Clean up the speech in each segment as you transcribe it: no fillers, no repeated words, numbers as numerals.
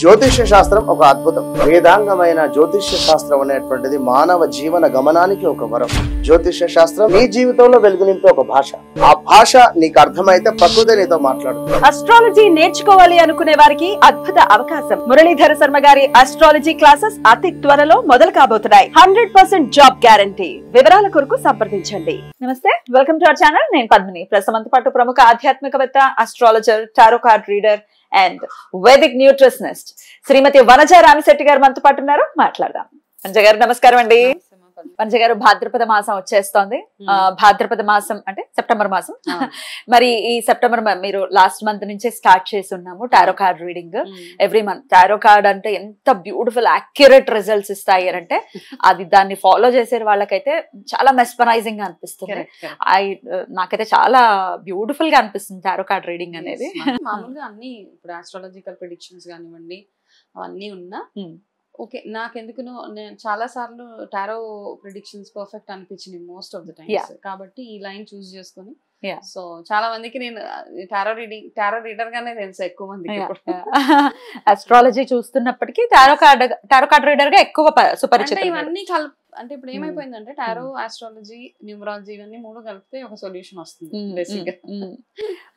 జ్యోతిష్య శాస్త్రం ఒక అద్భుతం. వేదాంగమైన జ్యోతిష్య శాస్త్రం అనేటువంటిది మానవ జీవన గమనానికి ఒక వరం. జ్యోతిష్య శాస్త్రం నీ జీవితంలో వెలుగునింపే ఒక భాష. ఆ భాష నీకు అర్థమైతే ప్రకృతి నీతో మాట్లాడుతుంది. అస్ట్రాలజీ నేర్చుకోవాలి అనుకునే వారికి అద్భుత అవకాశం. మురళీధర శర్మ గారి అస్ట్రాలజీ క్లాసెస్ అతి త్వరలో మొదలు కాబోతున్నాయి. 100% జాబ్ గ్యారంటీ. వివరాల కొరకు సంప్రదించండి. నమస్తే, వెల్కమ్ టు అవర్ ఛానల్. నేను పద్మిని. ప్రస్తుతం పాటు ప్రముఖ ఆధ్యాత్మికవేత్త, astrologer, tarot card reader and Vedic nutritionist Shrimati Vanaja Ramisetti గారు మనతో పాటు ఉన్నారు. మాట్లాడదాం. వనజ గారు నమస్కారం అండి. వనజ గారు, భాద్రపద మాసం వచ్చేస్తోంది. భాద్రపద మాసం అంటే సెప్టెంబర్ మాసం. మరి ఈ సెప్టెంబర్ మీరు లాస్ట్ మంత్ నుంచే స్టార్ట్ చేసి ఉన్నాము tarot card reading. Every month tarot card అంటే ఎంత బ్యూటిఫుల్ యాక్యురేట్ రిజల్ట్స్ ఇస్తాయి అంటే అది దాన్ని ఫాలో చేసే వాళ్ళకైతే చాలా మెస్పరైజింగ్ గా అనిపిస్తుంది. నాకైతే చాలా బ్యూటిఫుల్ గా అనిపిస్తుంది టారో కార్డ్ రీడింగ్ అనేది. మామూలుగా అన్ని ఇప్పుడు ఆస్ట్రాలజికల్ ప్రిడిక్షన్స్ కానివ్వండి అవన్నీ ఉన్నా ఓకే, నాకెందుకునో నేను చాలా సార్లు టారో ప్రిడిక్షన్స్ పర్ఫెక్ట్ అనిపించింది మోస్ట్ ఆఫ్ ద టైమ్స్. కాబట్టి ఈ లైన్ చూస్ చేసుకొని సో చాలా మందికి నేను టారో రీడర్ గానే తెలుసు ఎక్కువ మందికి. అస్ట్రాలజీ చూస్తున్నప్పటికీ టారో కార్డ్ రీడర్ గా ఎక్కువ సుపరిచితం. ఇవన్నీ అంటే ఇప్పుడు ఏమైపోయిందంటే టారో, ఆస్ట్రాలజీ, న్యూమరాలజీ ఇవన్నీ మూడు కలిపితే ఒక సొల్యూషన్ వస్తుంది బేసిక్ గా.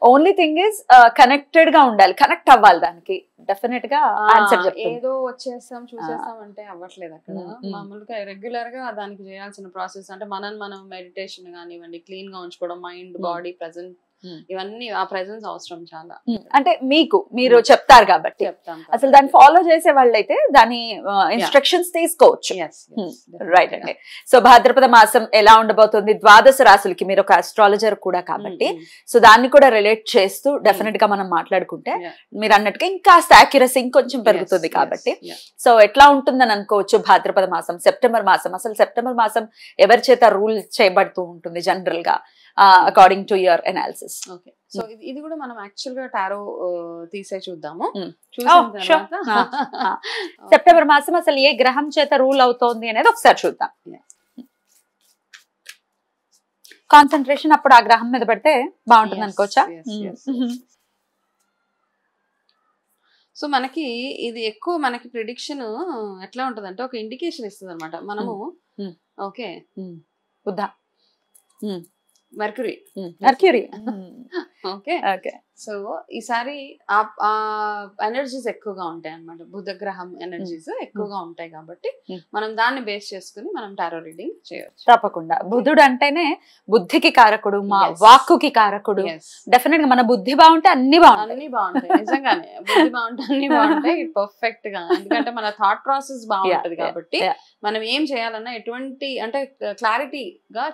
ఓన్లీ థింగ్ ఇస్ కనెక్టెడ్ గా ఉండాలి, కనెక్ట్ అవ్వాలి దానికి. డెఫినెట్ గా ఏదో వచ్చేస్తాం చూసేస్తాం అంటే అవ్వట్లేదు అక్కడ. మామూలుగా రెగ్యులర్ గా దానికి చేయాల్సిన ప్రాసెస్ అంటే మనం మెడిటేషన్ కానివ్వండి, క్లీన్ గా ఉంచుకోవడం, మైండ్, బాడీ ప్రెజెంట్, ఇవన్నీ ఆ ప్రెజెన్స్ అవసరం చాలా. అంటే మీరు చెప్తారు కాబట్టి అసలు దాన్ని ఫాలో చేసే వాళ్ళైతే దాని ఇన్స్ట్రక్షన్స్ తీసుకోవచ్చు. రైట్ అండి. సో భాద్రపద మాసం ఎలా ఉండబోతుంది, ద్వాదశ రాశులకి మీరు ఒక అస్ట్రాలజర్ కూడా కాబట్టి సో దాన్ని కూడా రిలేట్ చేస్తూ డెఫినెట్ గా మనం మాట్లాడుకుంటే మీరు అన్నట్టుగా ఇంకా యాక్యురసీ ఇంకొంచెం పెరుగుతుంది కాబట్టి సో ఎట్లా ఉంటుందని అనుకోవచ్చు భాద్రపద మాసం, సెప్టెంబర్ మాసం. అసలు సెప్టెంబర్ మాసం ఎవరి చేత రూల్ చేయబడుతూ ఉంటుంది జనరల్ గా according to your analysis? Okay, so ఇది కూడా మనం యాక్చువల్ గా టారో తీసే చూద్దాము. సెప్టెంబర్ మాసం అసలు ఏ గ్రహం చేత రూల్ అవుతోంది అనేది ఒకసారి చూద్దాం. కాన్సన్ట్రేషన్ అప్పుడు ఆ గ్రహం మీద పెడితే బాగుంటుంది అనుకోవచ్చా? సో మనకి ఇది ఎక్కువ మనకి ప్రిడిక్షన్ ఎట్లా ఉంటదంటే ఒక ఇండికేషన్ ఇస్తుంది అనమాట. మనము okay mercury okay okay. So ఈసారి ఆ ఎనర్జీస్ ఎక్కువగా ఉంటాయి అన్నమాట. బుధ గ్రహం ఎనర్జీస్ ఎక్కువగా ఉంటాయి కాబట్టి మనం దాన్ని బేస్ చేసుకుని మనం టారో రీడింగ్ చేయొచ్చు. తప్పకుండా. బుధుడు అంటేనే బుద్ధికి కారకుడు, మా వాక్కుకి కారకుడు. డెఫినెట్ గా మన బుద్ధి బాగుంటే అన్ని బాగుంటాయి. నిజంగానే బుద్ధి బాగుంటే అన్ని బాగుంటాయి పర్ఫెక్ట్ గా. ఎందుకంటే మన థాట్ ప్రాసెస్ బాగుంటది కాబట్టి మనం ఏం చేయాలన్నా ఎటువంటి అంటే క్లారిటీగా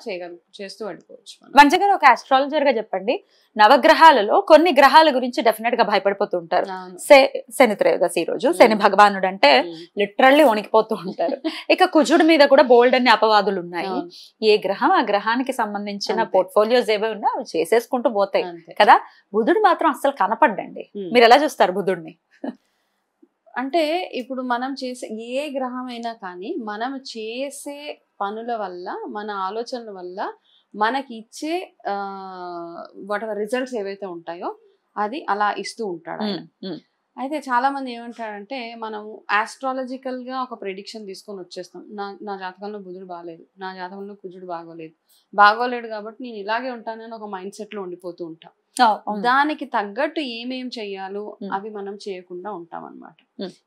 చేస్తూ వెళ్ళిపోవచ్చు. మంచిగా ఒక ఆస్ట్రాలజర్ గా చెప్పండి, నవగ్రహాలలో కొన్ని గ్రహాల గురించి డెఫినెట్ గా భయపడిపోతూ ఉంటారు. శని త్రయోదశి రోజు శని భగవానుడు అంటే లిటరల్లీ వణికిపోతూ ఉంటారు. ఇక కుజుడి మీద కూడా బోల్డ్ అన్ని అపవాదులు ఉన్నాయి. ఏ గ్రహం ఆ గ్రహానికి సంబంధించిన పోర్ట్ఫోలియోస్ ఏవో ఉన్నా అవి చేసేసుకుంటూ పోతాయి కదా. బుధుడు మాత్రం అస్సలు కనపడ్డండి. మీరు ఎలా చూస్తారు బుధుడిని? అంటే ఇప్పుడు మనం చేసే ఏ గ్రహం అయినా కానీ మనం చేసే పనుల వల్ల, మన ఆలోచనల వల్ల మనకి ఇచ్చే వాట్ ఎవర్ రిజల్ట్స్ ఏవైతే ఉంటాయో అది అలా ఇస్తూ ఉంటాడు ఆయన. అయితే చాలా మంది ఏమంటారంటే మనం ఆస్ట్రాలజికల్ గా ఒక ప్రెడిక్షన్ తీసుకొని వచ్చేస్తాం. నా జాతకంలో బుధుడు బాగాలేదు, నా జాతకంలో కుజుడు బాగోలేడు కాబట్టి నేను ఇలాగే ఉంటానని ఒక మైండ్ సెట్ లో ఉండిపోతూ ఉంటాం. దానికి తగ్గట్టు ఏమేం చెయ్యాలో అవి మనం చేయకుండా ఉంటాం అన్నమాట.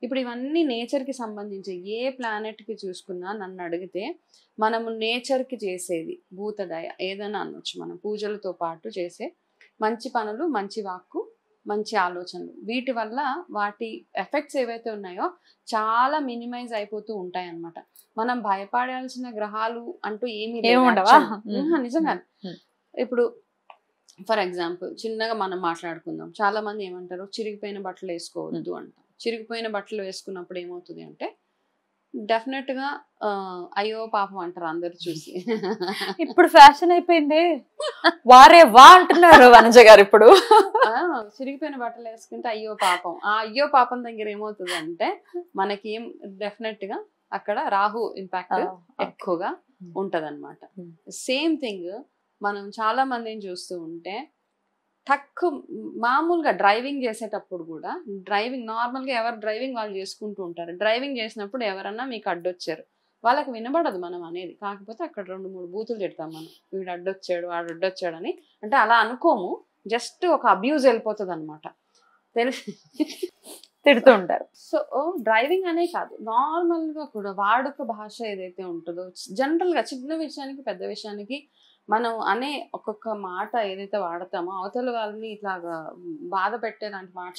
ఇప్పుడు ఇవన్నీ నేచర్ కి సంబంధించి ఏ ప్లానెట్ కి చూసుకున్నా నన్ను అడిగితే మనము నేచర్ కి చేసేది భూతదయ ఏదైనా అనొచ్చు. మనం పూజలతో పాటు చేసే మంచి పనులు, మంచి వాక్కు, మంచి ఆలోచనలు, వీటి వల్ల వాటి ఎఫెక్ట్స్ ఏవైతే ఉన్నాయో చాలా మినిమైజ్ అయిపోతూ ఉంటాయి అన్నమాట. మనం భయపడాల్సిన గ్రహాలు అంటూ ఏమీ నిజంగా. ఇప్పుడు ఫర్ ఎగ్జాంపుల్ చిన్నగా మనం మాట్లాడుకుందాం. చాలా మంది ఏమంటారు, చిరిగిపోయిన బట్టలు వేసుకోవద్దు అంటాం. చిరిగిపోయిన బట్టలు వేసుకున్నప్పుడు ఏమవుతుంది అంటే డెఫినెట్ గా అయ్యో పాపం అంటారు అందరు చూసి. ఇప్పుడు ఫ్యాషన్ అయిపోయింది, వారే వా అంటున్నారు వనజ గారు. ఇప్పుడు చిరిగిపోయిన బట్టలు వేసుకుంటే అయ్యో పాపం. ఆ అయ్యో పాపం దగ్గర ఏమవుతుంది అంటే మనకి డెఫినెట్ గా అక్కడ రాహు ఇంపాక్ట్ ఎక్కువగా ఉంటది అనమాట. సేమ్ థింగ్ మనం చాలా మందిని చూస్తూ ఉంటే టక్ మామూలుగా డ్రైవింగ్ చేసేటప్పుడు కూడా నార్మల్గా ఎవరు డ్రైవింగ్ వాళ్ళు చేసుకుంటూ ఉంటారు. డ్రైవింగ్ చేసినప్పుడు ఎవరన్నా మీకు అడ్డొచ్చారు, వాళ్ళకి వినబడదు మనం అనేది. కాకపోతే అక్కడ 2-3 బూతులు తిడతాం మనం, వీడు అడ్డొచ్చాడు వాడు అడ్డొచ్చాడు అని. అంటే అలా అనుకోము, జస్ట్ ఒక అబ్యూజ్ వెళ్ళిపోతుంది అనమాట, తెలిసి తిడుతూ ఉంటారు. సో డ్రైవింగ్ అనే కాదు, నార్మల్గా కూడా వాడుక భాష ఏదైతే ఉంటుందో జనరల్గా చిన్న విషయానికి పెద్ద విషయానికి మనం అనే ఒక్కొక్క మాట ఏదైతే వాడతామో అవతల వాళ్ళని ఇట్లాగా బాధ పెట్టేలాంటి మాట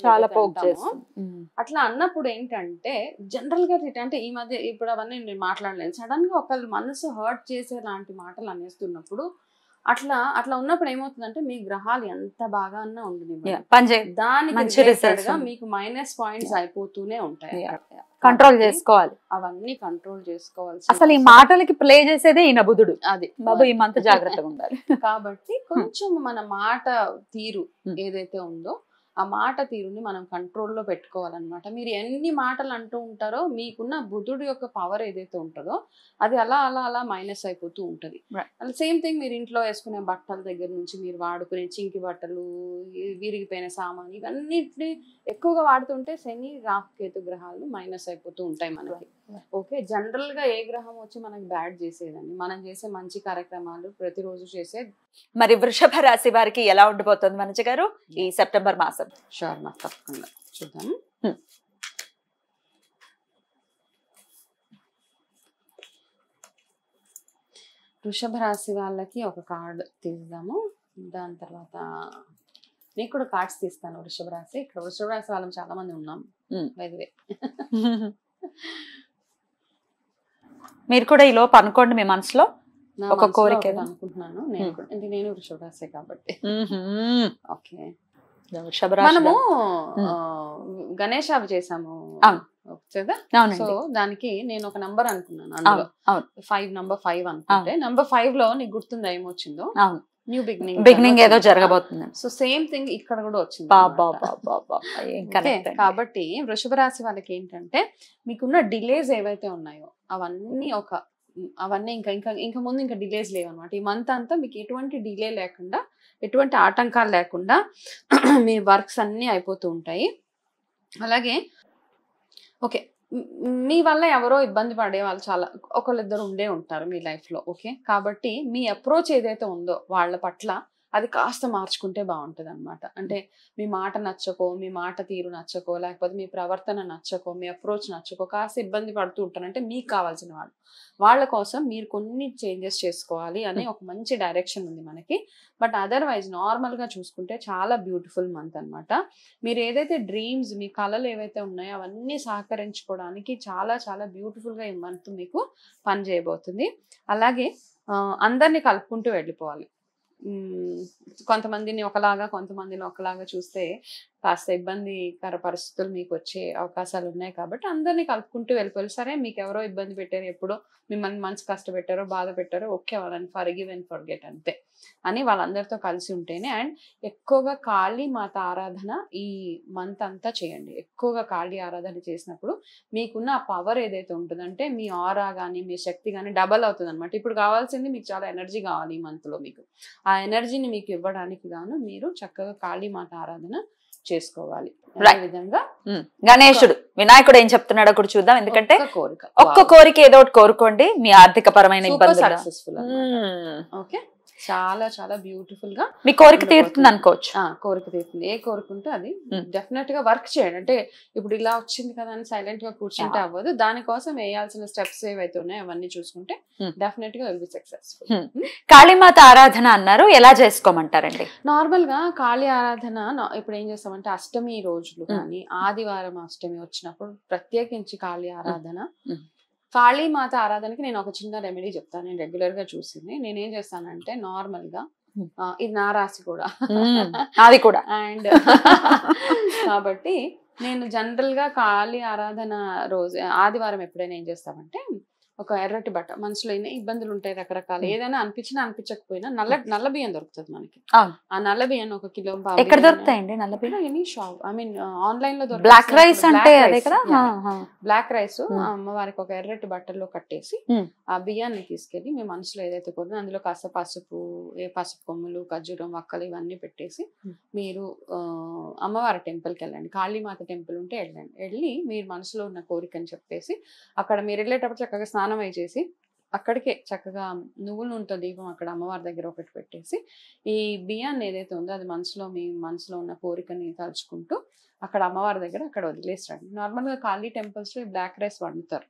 అట్లా అన్నప్పుడు ఏంటంటే జనరల్ గా అంటే ఈ మధ్య ఇప్పుడు అవన్నీ నేను మాట్లాడలేను. సడన్ గా ఒకళ్ళు మనసు హర్ట్ చేసే లాంటి మాటలు అనేస్తున్నప్పుడు అట్లా ఉన్నప్పుడు ఏమవుతుందంటే మీ గ్రహాలు ఎంత బాగా అన్నా ఉండదు, దానికి మీకు మైనస్ పాయింట్స్ అయిపోతూనే ఉంటాయి. కంట్రోల్ చేసుకోవాలి, అవన్నీ కంట్రోల్ చేసుకోవాలి. అసలు ఈ మాటలకి ప్లే చేసేదే ఈయన బుధుడు. అది బాబు ఈ మంత్ జాగ్రత్తగా ఉండాలి. కాబట్టి కొంచెం మన మాట తీరు ఏదైతే ఉందో ఆ మాట తీరుని మనం కంట్రోల్లో పెట్టుకోవాలన్నమాట. మీరు ఎన్ని మాటలు అంటూ ఉంటారో మీకున్న బుధుడు యొక్క పవర్ ఏదైతే ఉంటుందో అది అలా అలా అలా మైనస్ అయిపోతూ ఉంటుంది. అలా సేమ్ థింగ్ మీరు ఇంట్లో వేసుకునే బట్టల దగ్గర నుంచి మీరు వాడుకునే చింకి బట్టలు, విరిగిపోయిన సామాన్, ఇవన్నిటిని ఎక్కువగా వాడుతుంటే శని రాహు కేతు గ్రహాలు మైనస్ అయిపోతూ ఉంటాయి మనకి. ఓకే, జనరల్ గా ఏ గ్రహం వచ్చి మనకి బ్యాడ్ చేసేదండి, మనం చేసే మంచి కార్యక్రమాలు ప్రతిరోజు చేసే. మరి వృషభ రాశి వారికి ఎలా ఉండిపోతుంది మనజ గారు ఈ సెప్టెంబర్ మాసం? షూర్ మా, తప్పకుండా చూద్దాం. వృషభ రాశి వాళ్ళకి ఒక కార్డు తీద్దాము, దాని తర్వాత నీకు కూడా కార్డ్స్ తీస్తాను. వృషభ రాశి, ఇక్కడ వృషభ రాశి వాళ్ళం చాలా మంది ఉన్నాం వైద్యవే. మీరు కూడా ఈ లోపు అనుకోండి మీ మనసులో ఒక కోరిక అనుకుంటున్నాను. నేను వృషభ రాశి కాబట్టి. ఓకే, మనము గణేష్ అవి చేసాము కదా, సో దానికి నేను ఒక నంబర్ అనుకున్నాను. అందులో 5 నంబర్ 5 అనుకుంటే నంబర్ 5 లో నీకు గుర్తుందా ఏమొచ్చిందో? న్యూ బిగినింగ్ ఏదో జరగబోతుంది. సో సేమ్ థింగ్ ఇక్కడ కూడా వచ్చింది. కాబట్టి వృషభ రాశి వాళ్ళకి ఏంటంటే మీకున్న డిలేస్ ఏవైతే ఉన్నాయో అవన్నీ ఇంకా ముందు ఇంకా డిలేస్ లేవు అనమాట. ఈ మంత్ అంతా మీకు ఎటువంటి డిలే లేకుండా, ఎటువంటి ఆటంకాలు లేకుండా మీ వర్క్స్ అన్నీ అయిపోతూ ఉంటాయి. అలాగే ఓకే, మీ వల్ల ఎవరో ఇబ్బంది పడే వాళ్ళు చాలా ఒకళ్ళిద్దరు ఉండే ఉంటారు మీ లైఫ్లో. ఓకే, కాబట్టి మీ అప్రోచ్ ఏదైతే ఉందో వాళ్ళ పట్ల అది కాస్త మార్చుకుంటే బాగుంటుంది అనమాట. అంటే మీ మాట నచ్చకో, మీ మాట తీరు నచ్చకో, లేకపోతే మీ ప్రవర్తన నచ్చకో, మీ అప్రోచ్ నచ్చకో కాస్త ఇబ్బంది పడుతూ ఉంటారంటే మీకు కావాల్సిన వాళ్ళ కోసం మీరు కొన్ని చేంజెస్ చేసుకోవాలి అనే ఒక మంచి డైరెక్షన్ ఉంది మనకి. బట్ అదర్వైజ్ నార్మల్గా చూసుకుంటే చాలా బ్యూటిఫుల్ మంత్ అనమాట. మీరు ఏదైతే డ్రీమ్స్, మీ కళలు ఏవైతే ఉన్నాయో అవన్నీ సహకరించుకోవడానికి చాలా చాలా బ్యూటిఫుల్గా ఈ మంత్ మీకు పని చేయబోతుంది. అలాగే అందరినీ కలుపుకుంటూ వెళ్ళిపోవాలి. కొంతమందిని ఒకలాగా కొంతమందిని ఒకలాగా చూస్తే కాస్త ఇబ్బందికర పరిస్థితులు మీకు వచ్చే అవకాశాలు ఉన్నాయి. కాబట్టి అందరినీ కలుపుకుంటూ వెళ్ళిపోవాలి. సరే, మీకు ఎవరో ఇబ్బంది పెట్టారు, ఎప్పుడో మిమ్మల్ని మనసు కష్టపెట్టారో బాధ పెట్టారో, ఓకే, వాళ్ళని ఫర్గివ్ అండ్ ఫర్గెట్ అంతే అని వాళ్ళందరితో కలిసి ఉంటేనే. అండ్ ఎక్కువగా కాళీ మాత ఆరాధన ఈ మంత్ అంతా చేయండి. ఎక్కువగా కాళీ ఆరాధన చేసినప్పుడు మీకున్న ఆ పవర్ ఏదైతే ఉంటుందంటే మీ ఆరా కానీ మీ శక్తి కానీ డబల్ అవుతుంది అనమాట. ఇప్పుడు కావాల్సింది మీకు చాలా ఎనర్జీ కావాలి ఈ మంత్లో. మీకు ఆ ఎనర్జీని మీకు ఇవ్వడానికి గాను మీరు చక్కగా కాళీ మాత ఆరాధన చేసుకోవాలి. విధంగా గణేశుడు, వినాయకుడు ఏం చెప్తున్నాడో కూడా చూద్దాం. ఎందుకంటే ఒక్క కోరిక ఏదో ఒకటి కోరుకోండి, మీ ఆర్థిక పరమైన ఇబ్బందులు సక్సెస్ఫుల్. ఓకే, చాలా చాలా బ్యూటిఫుల్ గా మీ కోరిక తీరుతుంది అనుకోవచ్చు. కోరిక తీరుతుంది. ఏ కోరుకుంటే అది డెఫినెట్ గా వర్క్ చేయండి. అంటే ఇప్పుడు ఇలా వచ్చింది కదా అని సైలెంట్ గా కూర్చుంటే అవ్వదు. దానికోసం వేయాల్సిన స్టెప్స్ ఏవైతే ఉన్నాయో అవన్నీ చూసుకుంటే డెఫినెట్ గా విల్ బి సక్సెస్ఫుల్. కాళీమాత ఆరాధన అన్నారు, ఎలా చేసుకోమంటారండి? నార్మల్ గా కాళీ ఆరాధన ఇప్పుడు ఏం చేస్తామంటే అష్టమి రోజులు కానీ ఆదివారం అష్టమి వచ్చినప్పుడు ప్రత్యేకించి కాళీ ఆరాధన, కాళీమాత ఆరాధనకి నేను ఒక చిన్న రెమెడీ చెప్తాను. నేను రెగ్యులర్ గా చూసింది. నేనేం చేస్తానంటే నార్మల్ గా ఇది నా రాశి కూడా అది కూడా అండ్ కాబట్టి నేను జనరల్ గా కాళీ ఆరాధన రోజు ఆదివారం ఎప్పుడైనా ఏం చేస్తామంటే ఒక ఎర్రటి బట్ట, మనసులో ఎన్ని ఇబ్బందులు ఉంటాయి రకరకాల, ఏదైనా అనిపించినా అనిపించకపోయినా నల్ల బియ్యం దొరుకుతుంది మనకి. ఆ నల్ల బియ్యం 1 కిలో ఎక్కడ దొరుకుతాయండి నల్ల బియ్యం? Any shop, I mean online లో దొరుకుతుంది. బ్లాక్ రైస్ అంటే అదే కదా. బ్లాక్ రైస్ అమ్మవారికి ఒక ఎర్రటి బట్టల్లో కట్టేసి ఆ బియ్యాన్ని తీసుకెళ్లి మీ మనసులో ఏదైతే కోరుతుందో అందులో కాస్త పసుపు కొమ్ములు, ఖర్జూరం, వక్కలు ఇవన్నీ పెట్టేసి మీరు అమ్మవారి టెంపుల్కి వెళ్ళండి. కాళీమాత టెంపుల్ ఉంటే వెళ్ళి మీరు మనసులో ఉన్న కోరికని చెప్పేసి అక్కడ మీరు వెళ్ళేటప్పుడు చక్కగా స్నానం అయి చేసి అక్కడికే చక్కగా నువ్వుల నూనెతో దీపం అక్కడ అమ్మవారి దగ్గర ఒకటి పెట్టేసి ఈ బియ్యాన్ని ఏదైతే ఉందో అది మీ మనసులో ఉన్న కోరికని తలుచుకుంటూ అక్కడ అమ్మవారి దగ్గర అక్కడ వదిలేస్తాడు. నార్మల్ గా కాళీ టెంపుల్స్ లో బ్లాక్ రైస్ వండుతారా?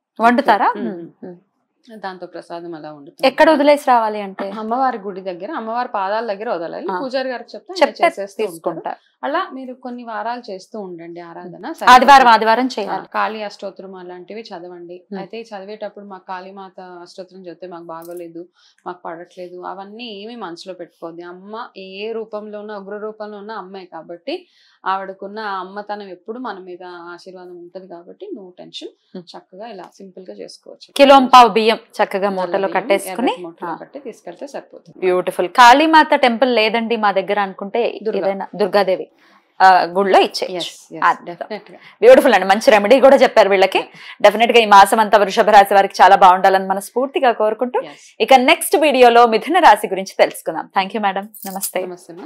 దాంతో ప్రసాదం అలా ఉంటుంది. ఎక్కడ వదిలేసి రావాలి అంటే అమ్మవారి గుడి దగ్గర, అమ్మవారి పాదాల దగ్గర వదలాలి. పూజారి గారికి చెప్తే తీసుకుంటారు. అలా మీరు కొన్ని వారాలు చేస్తూ ఉండండి ఆరాధన. ఆదివారం చేయాలి. కాళీ అష్టోత్తరం అలాంటివి చదవండి. అయితే చదివేటప్పుడు మాకు కాళీమాత అష్టోత్తరం చెప్తే మాకు బాగోలేదు, మాకు పడట్లేదు, అవన్నీ ఏమి మనసులో పెట్టుకోద్ది. అమ్మ ఏ రూపంలో ఉన్న, ఉగ్ర రూపంలో ఉన్న అమ్మే కాబట్టి ఆవిడకున్న అమ్మతనం ఎప్పుడు మన మీద ఆశీర్వాదం ఉంటది కాబట్టి నో టెన్షన్, చక్కగా ఇలా సింపుల్ గా చేసుకోవచ్చు. కిలోంపావు బియ్యం చక్కగా మూటలో కట్టేసుకుని కట్టి తీసుకెళ్తే సరిపోతుంది. బ్యూటిఫుల్. కాళీమాత టెంపుల్ లేదండి మా దగ్గర అనుకుంటే ఏదైనా దుర్గాదేవి గుళ్ళో ఇచ్చేయచ్చు. బ్యూటిఫుల్ అండి. మంచి రెమెడీ కూడా చెప్పారు వీళ్ళకి. డెఫినెట్ గా ఈ మాసం అంతా వృషభ రాశి వారికి చాలా బాగుండాలని మనం స్ఫూర్తిగా కోరుకుంటూ ఇక నెక్స్ట్ వీడియోలో మిథున రాశి గురించి తెలుసుకుందాం. Thank you madam. నమస్తే.